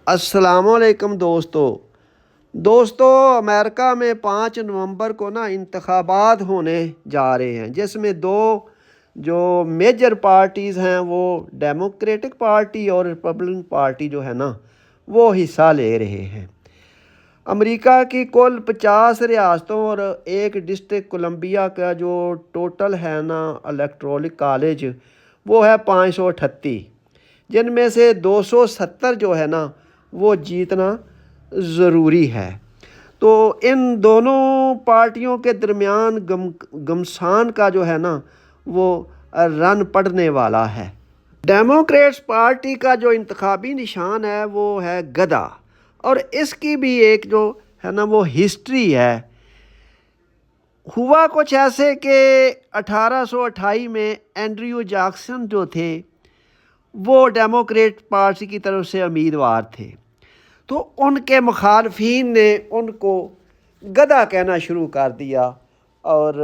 السلام علیکم دوستو امریکہ میں 5 نومبر کو انتخابات ہونے جا رہے ہیں، جس میں دو جو میجر پارٹیز ہیں وہ ڈیموکریٹک پارٹی اور ریپبلکن پارٹی وہ حصہ لے رہے ہیں۔ امریکہ کی کل 50 ریاستوں اور ایک ڈسٹرکٹ کولمبیا کا جو ٹوٹل ہے الیکٹورل کالج وہ ہے 538، جن میں سے 270 جو ہے وہ جیتنا ضروری ہے۔ تو ان دونوں پارٹیوں کے درمیان گھمسان کا جو ہے وہ رن پڑنے والا ہے۔ ڈیموکریٹس پارٹی کا جو انتخابی نشان ہے وہ ہے گدا، اور اس کی بھی ایک جو ہے وہ ہسٹری ہے۔ ہوا کچھ ایسے کہ 1828 میں اینڈریو جیکسن جو تھے وہ ڈیموکریٹ پارٹی کی طرف سے امیدوار تھے، تو ان کے مخالفین نے ان کو گدا کہنا شروع کر دیا اور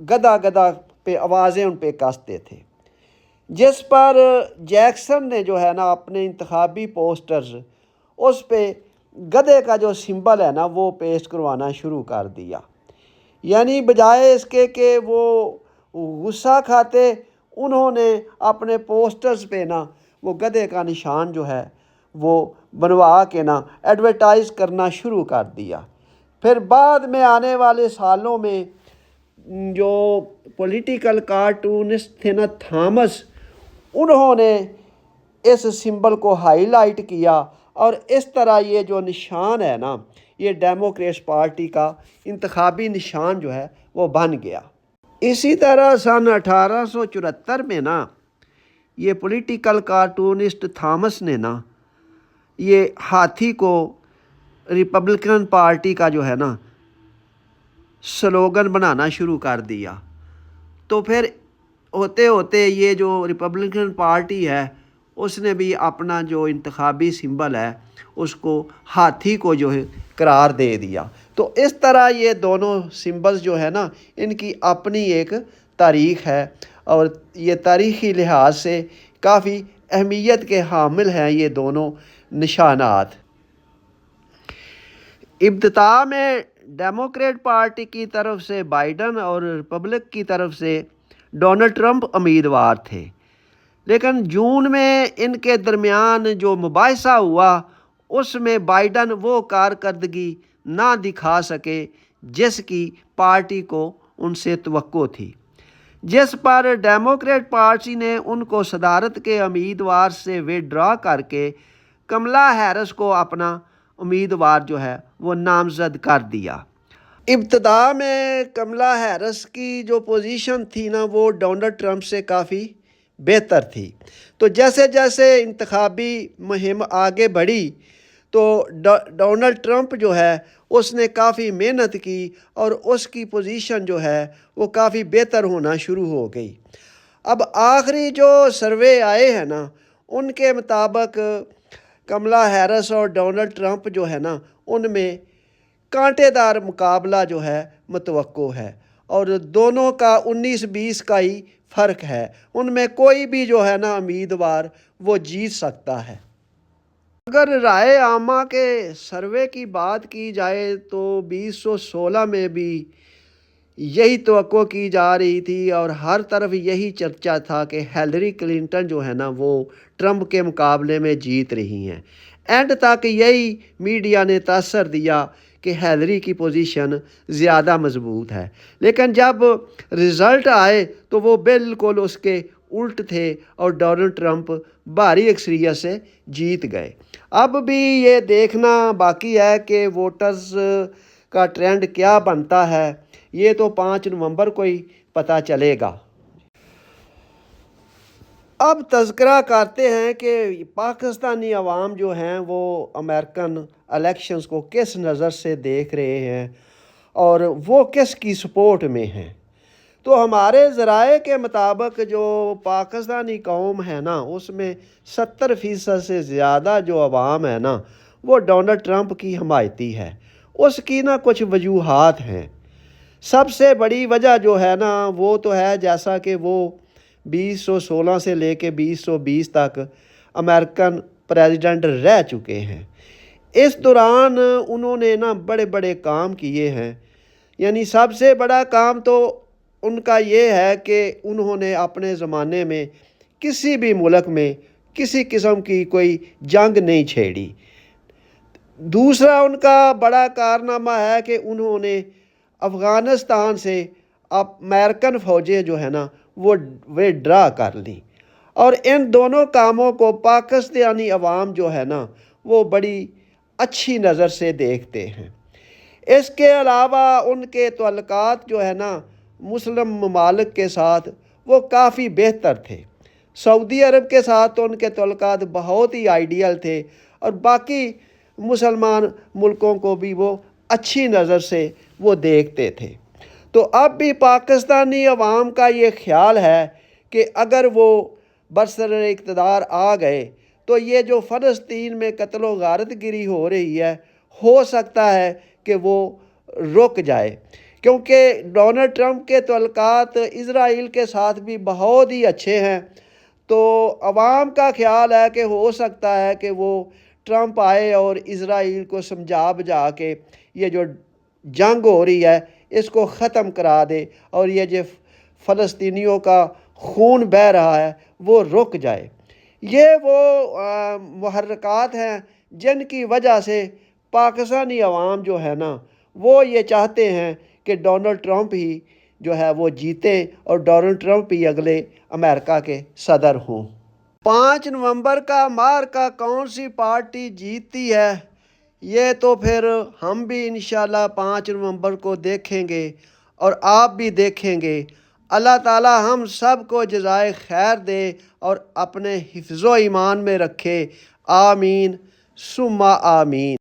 گدا گدا پہ آوازیں ان پہ کستے تھے، جس پر جیکسن نے جو ہے اپنے انتخابی پوسٹرز اس پہ گدے کا جو سمبل ہے وہ پیسٹ کروانا شروع کر دیا۔ یعنی بجائے اس کے کہ وہ غصہ کھاتے، انہوں نے اپنے پوسٹرز پہ وہ گدے کا نشان جو ہے وہ بنوا کے ایڈورٹائز کرنا شروع کر دیا۔ پھر بعد میں آنے والے سالوں میں جو پولیٹیکل کارٹونسٹ تھے تھامس، انہوں نے اس سمبل کو ہائی لائٹ کیا، اور اس طرح یہ جو نشان ہے یہ ڈیموکریٹس پارٹی کا انتخابی نشان جو ہے وہ بن گیا۔ اسی طرح سن 1874 میں یہ پولیٹیکل کارٹونسٹ تھامس نے یہ ہاتھی کو ریپبلکن پارٹی کا جو ہے سلوگن بنانا شروع کر دیا۔ تو پھر ہوتے ہوتے یہ جو ریپبلکن پارٹی ہے اس نے بھی اپنا جو انتخابی سمبل ہے اس کو ہاتھی کو جو ہے قرار دے دیا۔ تو اس طرح یہ دونوں سمبلز جو ہے ان کی اپنی ایک تاریخ ہے، اور یہ تاریخی لحاظ سے کافی اہمیت کے حامل ہیں یہ دونوں نشانات۔ ابتدا میں ڈیموکریٹ پارٹی کی طرف سے بائیڈن اور ریپبلک کی طرف سے ڈونلڈ ٹرمپ امیدوار تھے، لیکن جون میں ان کے درمیان جو مباحثہ ہوا اس میں بائیڈن وہ کارکردگی نہ دکھا سکے جس کی پارٹی کو ان سے توقع تھی، جس پر ڈیموکریٹ پارٹی نے ان کو صدارت کے امیدوار سے وڈرا کر کے کملا ہیرس کو اپنا امیدوار جو ہے وہ نامزد کر دیا۔ ابتدا میں کملا ہیرس کی جو پوزیشن تھی وہ ڈونلڈ ٹرمپ سے کافی بہتر تھی، تو جیسے جیسے انتخابی مہم آگے بڑھی تو ڈونلڈ ٹرمپ جو ہے اس نے کافی محنت کی اور اس کی پوزیشن جو ہے وہ کافی بہتر ہونا شروع ہو گئی۔ اب آخری جو سروے آئے ہیں ان کے مطابق کملا ہیرس اور ڈونلڈ ٹرمپ جو ہے ان میں کانٹے دار مقابلہ جو ہے متوقع ہے، اور دونوں کا 19-20 کا ہی فرق ہے، ان میں کوئی بھی جو ہے امیدوار وہ جیت سکتا ہے۔ اگر رائے عامہ کے سروے کی بات کی جائے تو 2016 میں بھی یہی توقع کی جا رہی تھی، اور ہر طرف یہی چرچا تھا کہ ہیلری کلنٹن جو ہے وہ ٹرمپ کے مقابلے میں جیت رہی ہیں۔ اینڈ تک یہی میڈیا نے تاثر دیا کہ ہیلری کی پوزیشن زیادہ مضبوط ہے، لیکن جب رزلٹ آئے تو وہ بالکل اس کے الٹ تھے اور ڈونلڈ ٹرمپ بھاری اکثریت سے جیت گئے۔ اب بھی یہ دیکھنا باقی ہے کہ ووٹرز کا ٹرینڈ کیا بنتا ہے، یہ تو 5 نومبر کو ہی پتہ چلے گا۔ اب تذکرہ کرتے ہیں کہ پاکستانی عوام جو ہیں وہ امریکن الیکشنز کو کس نظر سے دیکھ رہے ہیں اور وہ کس کی سپورٹ میں ہیں۔ تو ہمارے ذرائع کے مطابق جو پاکستانی قوم ہے اس میں 70% سے زیادہ جو عوام ہے وہ ڈونلڈ ٹرمپ کی حمایتی ہے۔ اس کی کچھ وجوہات ہیں۔ سب سے بڑی وجہ جو ہے وہ تو ہے جیسا کہ وہ 2016 سے لے کے 2020 تک امریکن پریزیڈنٹ رہ چکے ہیں۔ اس دوران انہوں نے بڑے بڑے کام کیے ہیں، یعنی سب سے بڑا کام تو ان کا یہ ہے کہ انہوں نے اپنے زمانے میں کسی بھی ملک میں کسی قسم کی کوئی جنگ نہیں چھیڑی۔ دوسرا ان کا بڑا کارنامہ ہے کہ انہوں نے افغانستان سے امریکن فوجیں جو ہے وہ ڈرا کر لیں، اور ان دونوں کاموں کو پاکستانی عوام جو ہے وہ بڑی اچھی نظر سے دیکھتے ہیں۔ اس کے علاوہ ان کے تعلقات جو ہے مسلم ممالک کے ساتھ وہ کافی بہتر تھے۔ سعودی عرب کے ساتھ تو ان کے تعلقات بہت ہی آئیڈیل تھے، اور باقی مسلمان ملکوں کو بھی وہ اچھی نظر سے وہ دیکھتے تھے۔ تو اب بھی پاکستانی عوام کا یہ خیال ہے کہ اگر وہ برسر اقتدار آ گئے تو یہ جو فلسطین میں قتل و غارت گری ہو رہی ہے، ہو سکتا ہے کہ وہ رک جائے، کیونکہ ڈونلڈ ٹرمپ کے تعلقات اسرائیل کے ساتھ بھی بہت ہی اچھے ہیں۔ تو عوام کا خیال ہے کہ ہو سکتا ہے کہ وہ ٹرمپ آئے اور اسرائیل کو سمجھا بجھا کے یہ جو جنگ ہو رہی ہے اس کو ختم کرا دے، اور یہ جو فلسطینیوں کا خون بہہ رہا ہے وہ رک جائے۔ یہ وہ محرکات ہیں جن کی وجہ سے پاکستانی عوام جو ہے وہ یہ چاہتے ہیں کہ ڈونلڈ ٹرمپ ہی جو ہے وہ جیتے، اور ڈونلڈ ٹرمپ ہی اگلے امریکہ کے صدر ہوں۔ 5 نومبر کا معرکہ کون سی پارٹی جیتتی ہے، یہ تو پھر ہم بھی انشاءاللہ 5 نومبر کو دیکھیں گے، اور آپ بھی دیکھیں گے۔ اللہ تعالی ہم سب کو جزائے خیر دے اور اپنے حفظ و ایمان میں رکھے۔ آمین ثم آمین۔